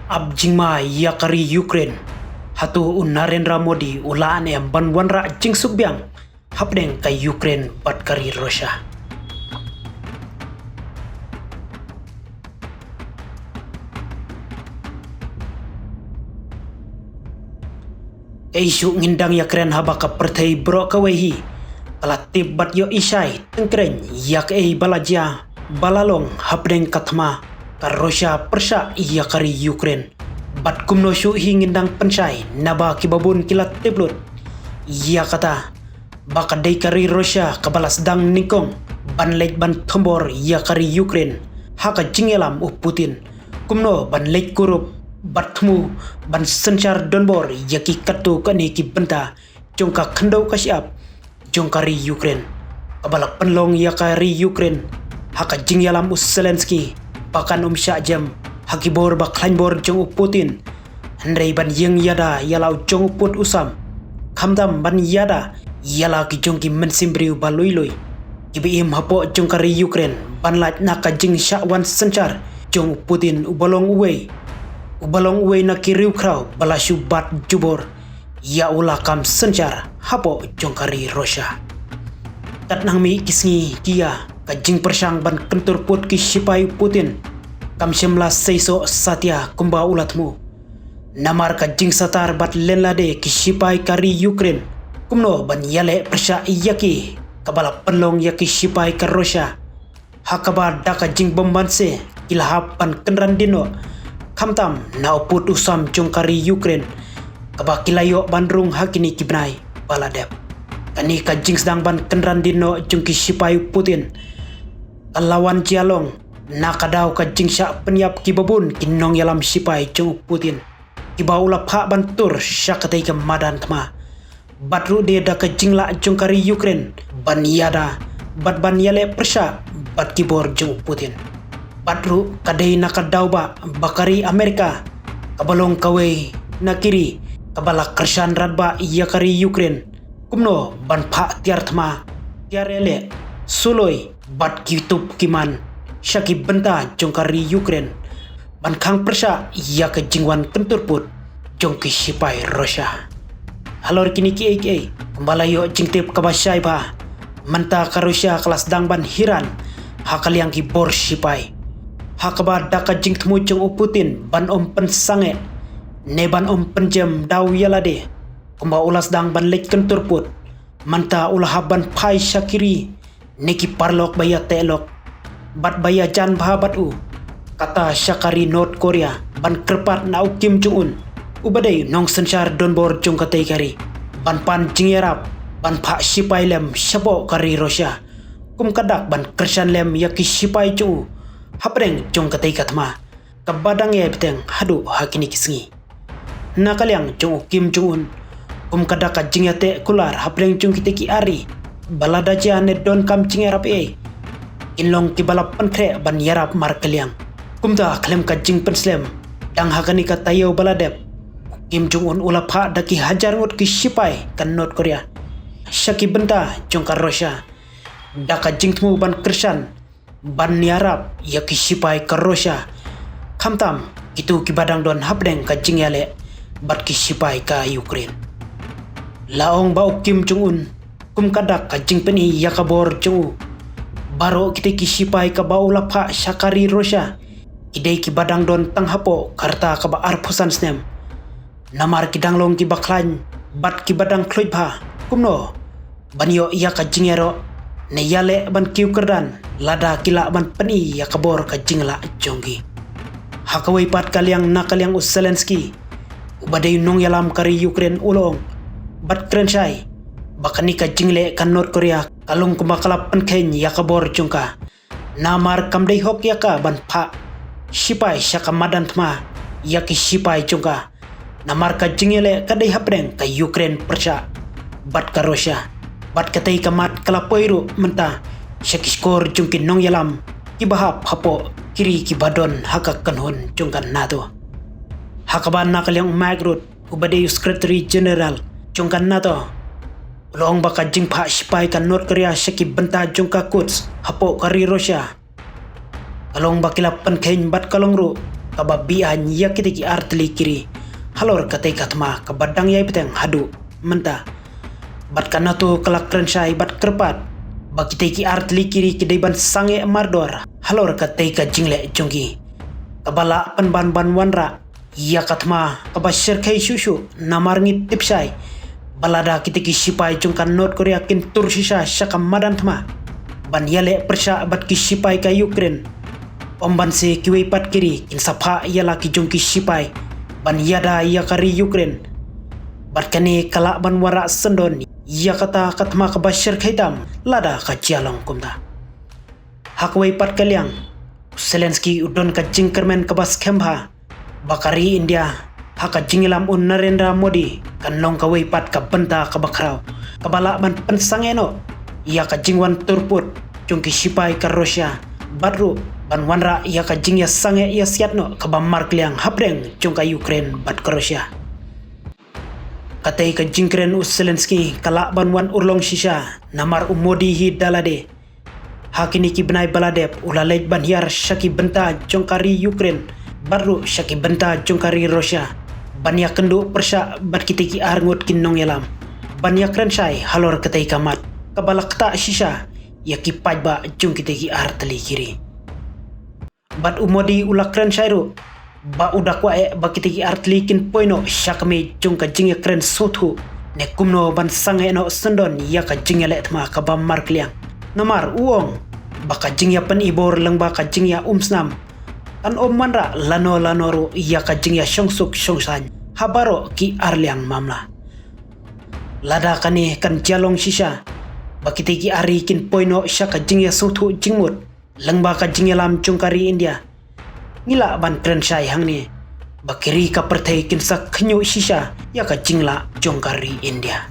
Abjingma yakari Ukraine. Hatu Narendra Modi ulaan yang banwanra jing subyang hapdeng kay Ukraine bat kari Russia. Isu ngindang yakren habaka pertai bro kawehi kalatib bat yo isai tengkren yak balaja balalong hapdeng katma ka Russia persa yakari Ukraine bat kumno syu ngindang pensai naba kibabun kilat tiblut ya kata baka dei kari Russia kabalas dang ningkong ban lek ban tombor yakari Ukraine haka jingelam Putin kumno ban lek kurup batmu ban sencar donbor yaki katu kani ki benta jongka kendo kasyap jongkari Ukraine kabalak penlong yakari Ukraine haka jingyalam Zelensky pakan jam hakibor baklanbor jong Putin Andrei ban yeng yada yalau jong put usam kamdam ban yada yala ki jongki mensimbriu baluilui kibi im hapo jongkari Ukraine ban lat naka jing syakwan sencar jong Putin ubalong uwe na kiriu kraw balasyu bat jubor ya ulakam sencar hapo jongkari Russia kat nang mi kisngi kia kajing persang ban kentur put ki sipai Putin kam semla seiso satya kumba ulatmu namar kajing satar bat lenlade ki sipai kari Ukraine kumno ban yale persa yaki kabala penlong yaki sipai ka Russia hakaba daka jing bombanse kilahap pan kenran dino kamtam na uput usam jongkari Ukraine kabakilayo bandrung hakini kibnai baladep kani kajing sedang ban kenran dino jongki sipai Putin kalawan jialong nakadaw kajing syak penyap kibabun kinong yalam sipai jong Putin kibaula pak bantur syakatai kemadan tma batru de da kajing la jongkari Ukraine ban yada bat ban yale persa bat kibor jong Putin Patru kadai nakadaw ba bakari Amerika kabalong kawe nakiri kabala kersan radba yakari Ukraine kumno ban pa tiartma tiarele suloi bat kitub kiman syaki benta jongkari Ukraine ban kang persa yak jingwan kenturput jongki sipai Russia halor kini ki kembalayo jingtip kabasai ba menta ka Russia kelas dang ban hiran hakaliang ki bor sipai hakaba daka jing temu jong Putin ban pensange ne ban penjem daw yalade kumba ulas dang ban lek kenturput manta ulah ban pai syakiri neki parlok baya telok bat baya jan bahabat kata syakari North Korea ban kerpat na Kim Jong Un ubadai nong sencar donbor jong katai kari ban pan jingerap ban pak sipai lem syabo kari Russia kum kadak ban kersan lem yaki sipai jong hapreng jong katai katma kabadang ya beteng hadu hakini kisngi nakaliang jong Kim Jong Un kadaka jingyate kular hapreng jong kiteki ari balada jane don kam jingerap inlong kibalap penkre ban yarap markaliang kumda klem ka jing penslem dang hakani ka tayo baladep Kim Jong Un ulapa daki hajar ngut ki sipai kan North Korea syaki benta jong ka Russia daka jingtmu ban kersan ban yarap yaki sipai ka Russia kamtam kitu kibadang don hapdeng ka jingyale bat ki sipai ka Ukraine laong bau Kim Jong Un kum kadak ka jingpeni yakabor jong baro kite ki sipai ka bau lapa syakari Russia idei ki badang don tang hapo karta ka ba arpusan snem namar kidang long ki baklan bat ki badang kloipa kumno banyo yaka jingero ne yale ban kiu kerdan lada kila ban peni ya kabor ka jingla jonggi hakawai pat kaliang nakaliang Zelensky ubadai nong yalam kari Ukraine ulong bat krensai bakani ka jingle kan North Korea kalung kumakala penken ya kabor jongka namar kamdai hok yaka ban pa sipai syaka madan tma yaki sipai jongka namar ka jingle kadai hapreng ka Ukraine persa bat ka Russia bat katai kamat kalapoiru menta syakiskor jungkin nong yalam kibahap hapo kiri kibadon haka kanhon jungkan nato hakaban nakaliang magrut ubadai Secretary General jungkan nato long baka jingpa sipai kan North Korea syaki benta jungka kuts hapo kari Russia kalong bakila penken bat kalongru kababian ya kitiki artli kiri halor katai katma kabadang yai peteng hadu menta bat kana tu kelak rensyai bat kerpat bakitiki artli kiri kedaiban sange mardor halor katai ka jingle jonggi kabala penban ban wanra ya katma kabashir kai shushu namarngit tipsai balada kitiki sipai jongkan North Korea kin tursisa syakam madan tma ban yale persya bat ki sipai ka Ukraine omban se kiwei pat kiri kin sapha yala ki jongki sipai ban yada ya kari Ukraine bat kane kala ban wara sendon ya kata katma kabashir kaitam lada ka jalong kumta hakwei pat kaliang Zelensky udon ka jingkermen kabas kemha bakari India haka jingilam un Narendra Modi kanong kawai pat ka benta ka bakraw kabala ban pensangeno iya ka jingwan turput jongki sipai ka Russia badru ban wanra iya ka jingya sange iya siatno ka bamar kliang habreng jongka Ukraine bat ka Russia katay ka jingkren Zelensky kala ban wan urlong shisha namar Modi hi dalade hakini ki benai baladep ulalej ban hiar shaki benta jongkari Ukraine baru shaki benta jongkari Russia banyak kendu persya bat kitiki arngut kinong yalam banyak rensyai halor ketai kamat kabalak tak shisha yaki pajba jong kitiki arteli kiri bat Modi ulak rensyai ru ba udak wae bakitiki arteli kin poino syakme jong ka jingya kren sothu ne kumno ban sange no sendon ya ka jingya letma ka bamar kliang namar uong baka jingya pen ibor leng baka jingya umsnam kan manra lano lanoru iya ka jingya syongsuk syongsan habaro ki arliang mamla lada kani kan jalong shisha bakitiki ari kin poino syaka jingya sothu jingmut leng baka jingya lam jongkari India ngila ban kren syai hangni bakiri ka pertai kin sak khnyo shisha ya ka jingla jongkari India